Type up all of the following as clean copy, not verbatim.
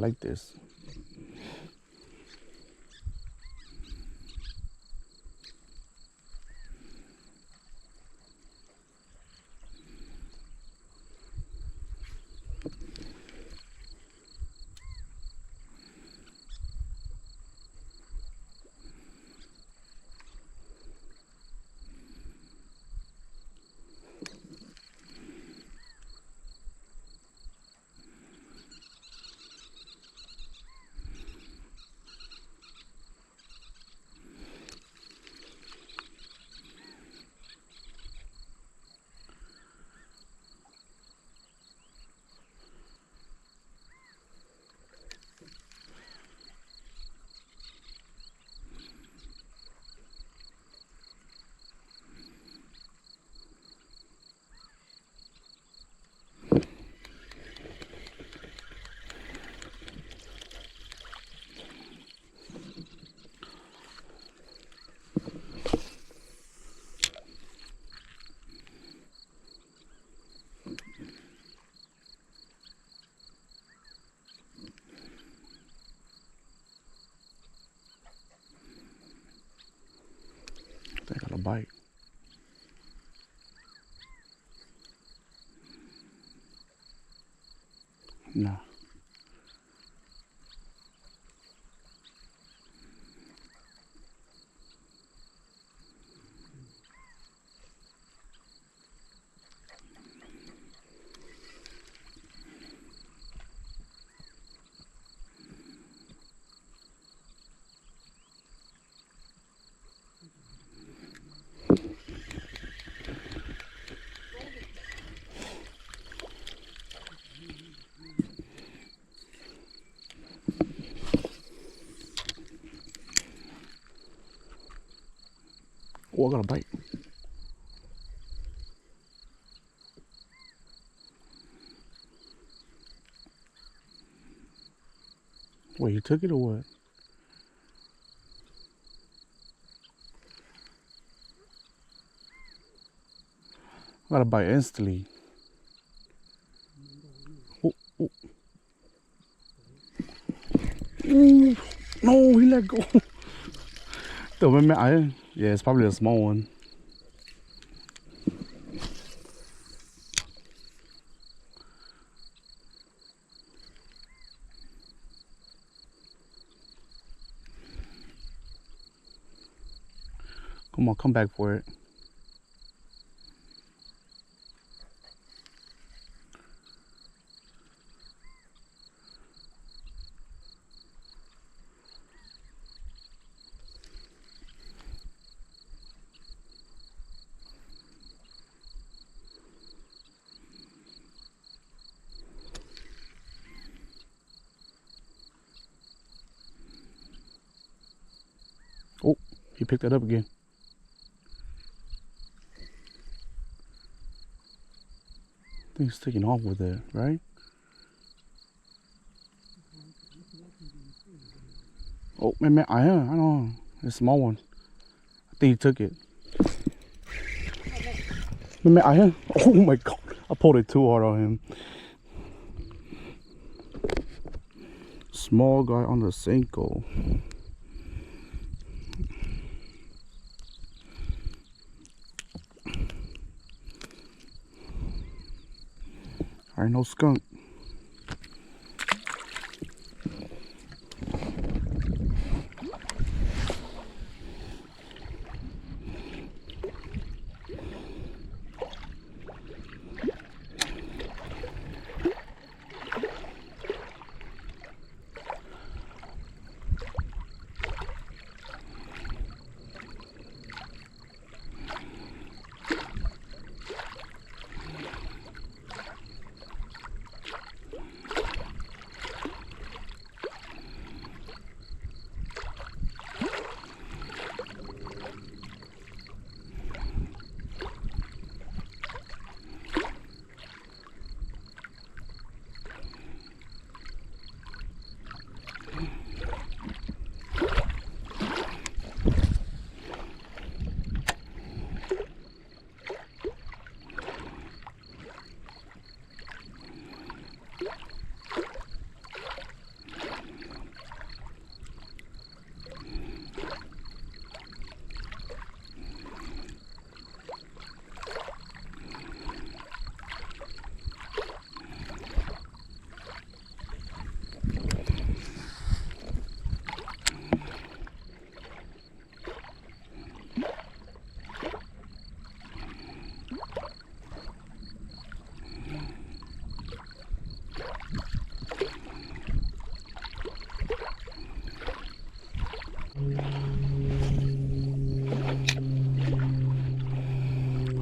like this. They got a bite. Nah. Oh, I got a bite. Wait, you took it or what? I got a bite instantly. Oh, oh. Ooh, no, he let go. Yeah, it's probably a small one. Come on, come back for it. Oh, he picked that up again. I think he's taking off with it, right? Oh, man, I don't know. It's a small one. I think he took it. Man, oh my God. I pulled it too hard on him. Small guy on the Senko. Alright, no skunk.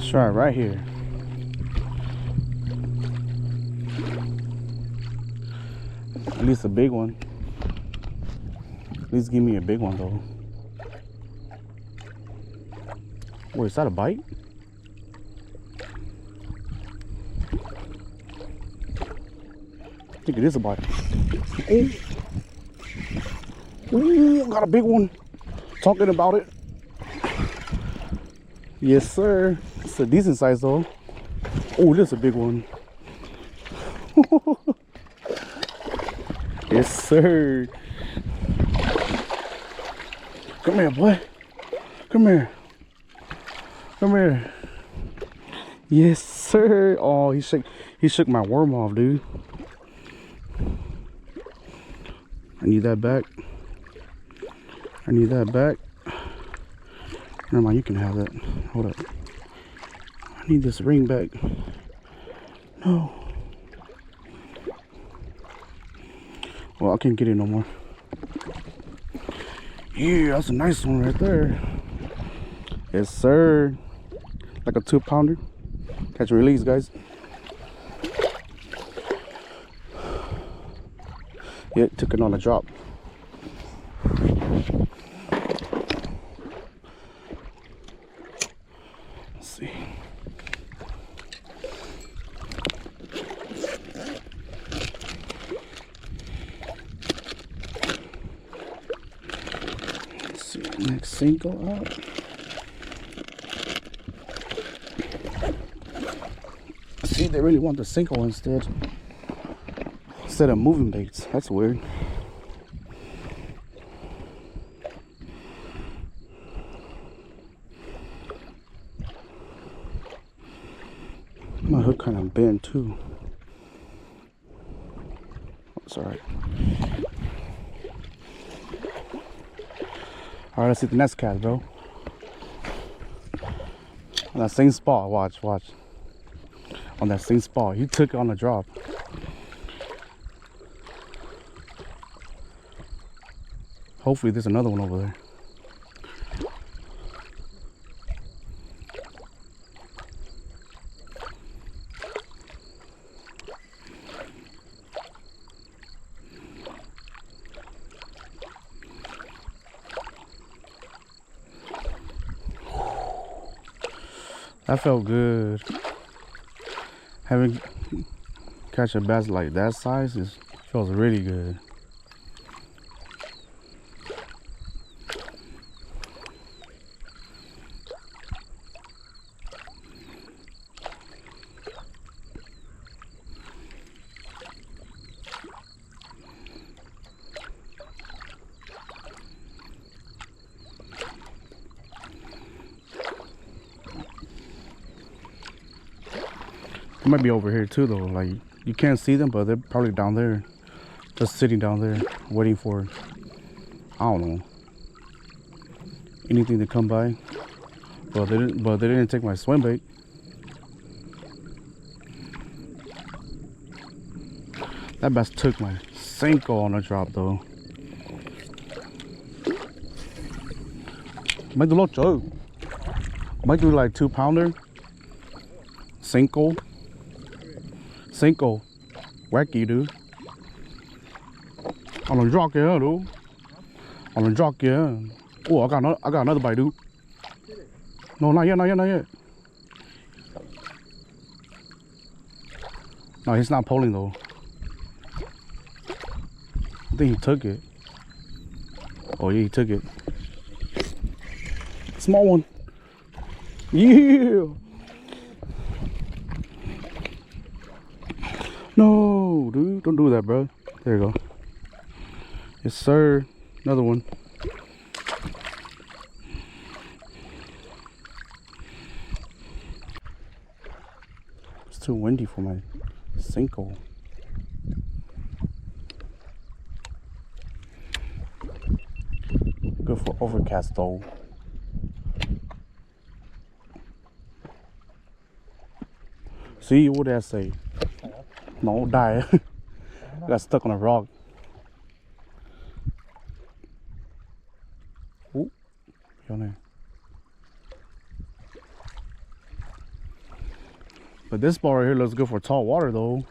Let's try it right here. At least a big one. At least give me a big one though. Wait, is that a bite? I think it is a bite. Oh. Ooh, got a big one. Talking about it. Yes, sir. It's a decent size though. Oh, this is a big one. Yes, sir. Come here, boy. Come here. Come here. Yes, sir. Oh, he shook my worm off, dude. I need that back. I need that back. Never mind, you can have that. Hold up. I need this ring back. No. Well, I can't get it no more. Yeah, that's a nice one right there. Yes, sir. Like a 2-pounder. Catch and release, guys. Yeah, took it on a drop. Let's see. Let's see, next single out. See, they really want the single instead of moving baits. That's weird. My hook kind of bent too. That's alright. Alright, let's see the next cast, bro. On that same spot. Watch. On that same spot. He took it on the drop. Hopefully there's another one over there. That felt good. Having catch a bass like that size feels really good. They might be over here too though. Like, you can't see them, but they're probably down there, just sitting down there waiting for, I don't know, anything to come by. But they didn't take my swim bait. That bass took my Senko on a drop though. Might do a little might do like 2-pounder. Senko. Wacky, dude. On the drop, yeah, dude. On the drop, yeah. Oh, I got another bite, dude. No, not yet. No, he's not pulling though. I think he took it. Oh yeah, he took it. Small one. Yeah. No, dude, don't do that, bro. There you go. Yes, sir. Another one. It's too windy for my Senko. Good for overcast though. See, what did I say? No, die. Got stuck on a rock. Ooh, on there. But this spot right here looks good for tall water though.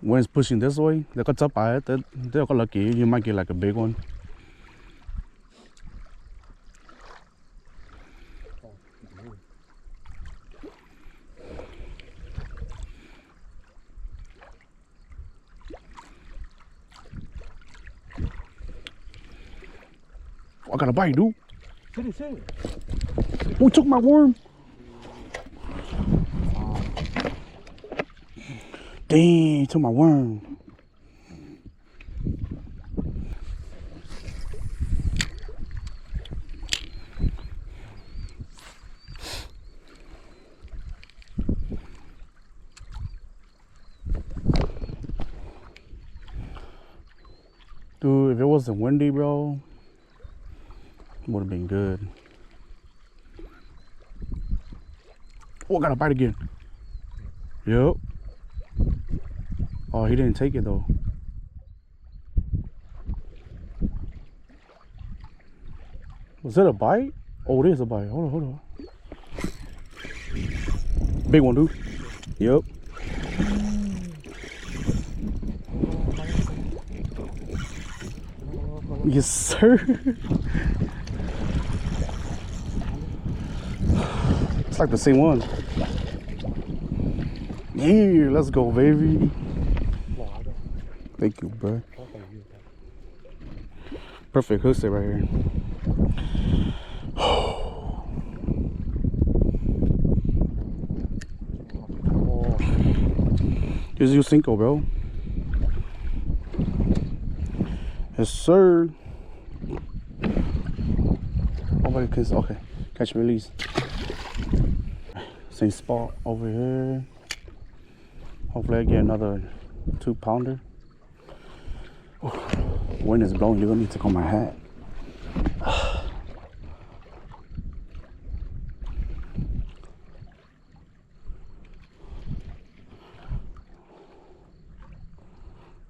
Wind's pushing this way. They're lucky. You might get like a big one. I got a bite, dude. Who took my worm? Dang, he took my worm. Dude, if it wasn't windy, bro, it would have been good. Oh, I got a bite again. Yep. Oh, he didn't take it though. Was it a bite? Oh, it is a bite. Hold on. Big one, dude. Yep. Yes, sir. It's like the same one. Yeah, let's go, baby. Thank you, bro. Perfect hook set right here. Here's your Cinco, bro. Yes, sir. Nobody can. Okay, catch and release. Same spot over here. Hopefully, I get another 2-pounder. Wind is blowing. You're gonna need to take on my hat.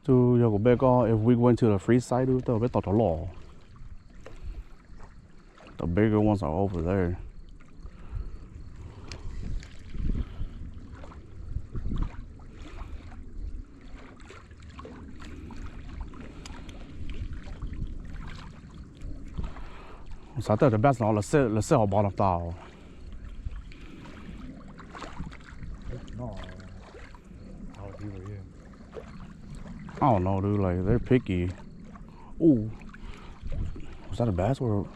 Dude, yo, back on. If we went to the free side, dude, the bigger ones are over there. So I thought the best all the cell bottom style. I don't know, dude. Like they're picky. Ooh, was that a bass or?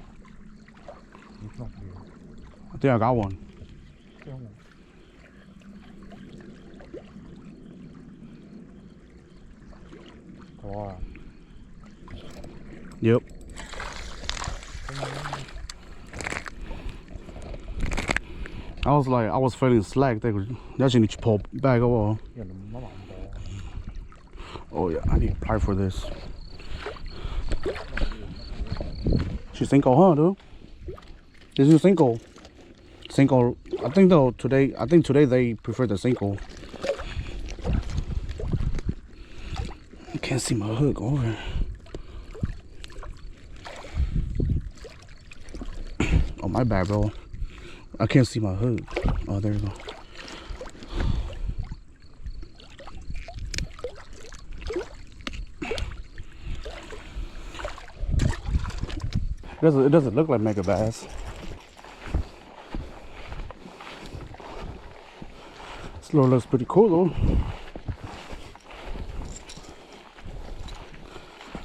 I think I got one. Yep. I was feeling slack. They actually need to pull back over. Oh yeah, I need to apply for this. She's Cinco, huh, dude? This is Cinco. Cinco. I think today they prefer the Cinco. I can't see my hook over. Oh my bad, bro. I can't see my hook. Oh, there you go. It doesn't look like mega bass. This lure looks pretty cool though.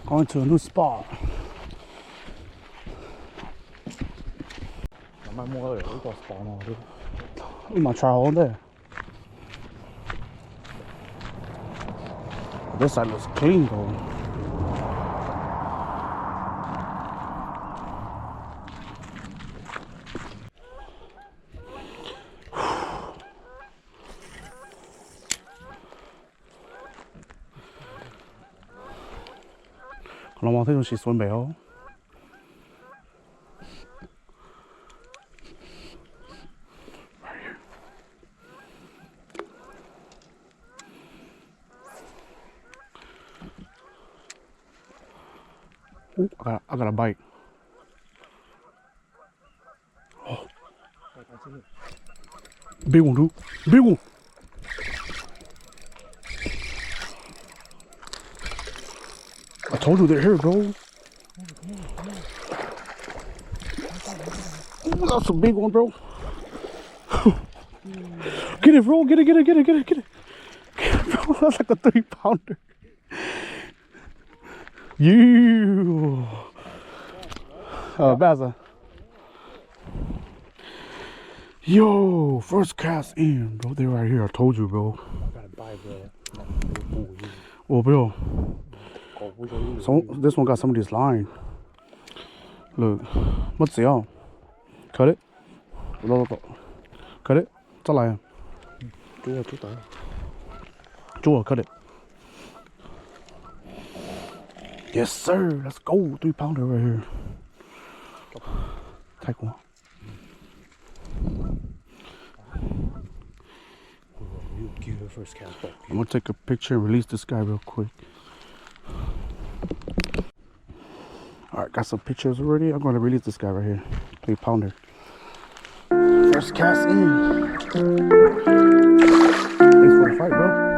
Going to a new spot. We might try all there. This side looks clean though. Nó mong thấy nó xuống béo. Ooh, I got a bite. Oh. Big one, dude. Big one. I told you they're here, bro. Ooh, that's a big one, bro. Get it, bro. Get it. Get it, bro. That's like a 3-pounder. You. Baza. Yo, first cast in, bro. They're right here. I told you, bro. Oh, bro. So this one got somebody's line. Look. What's the y'all? Cut it. Cut it. It's a lie. Cut it. Yes, sir. Let's go. 3-pounder right here. Take one. I'm gonna take a picture and release this guy real quick. Alright, got some pictures already. I'm gonna release this guy right here. 3-pounder. First cast in. Thanks for the fight, bro.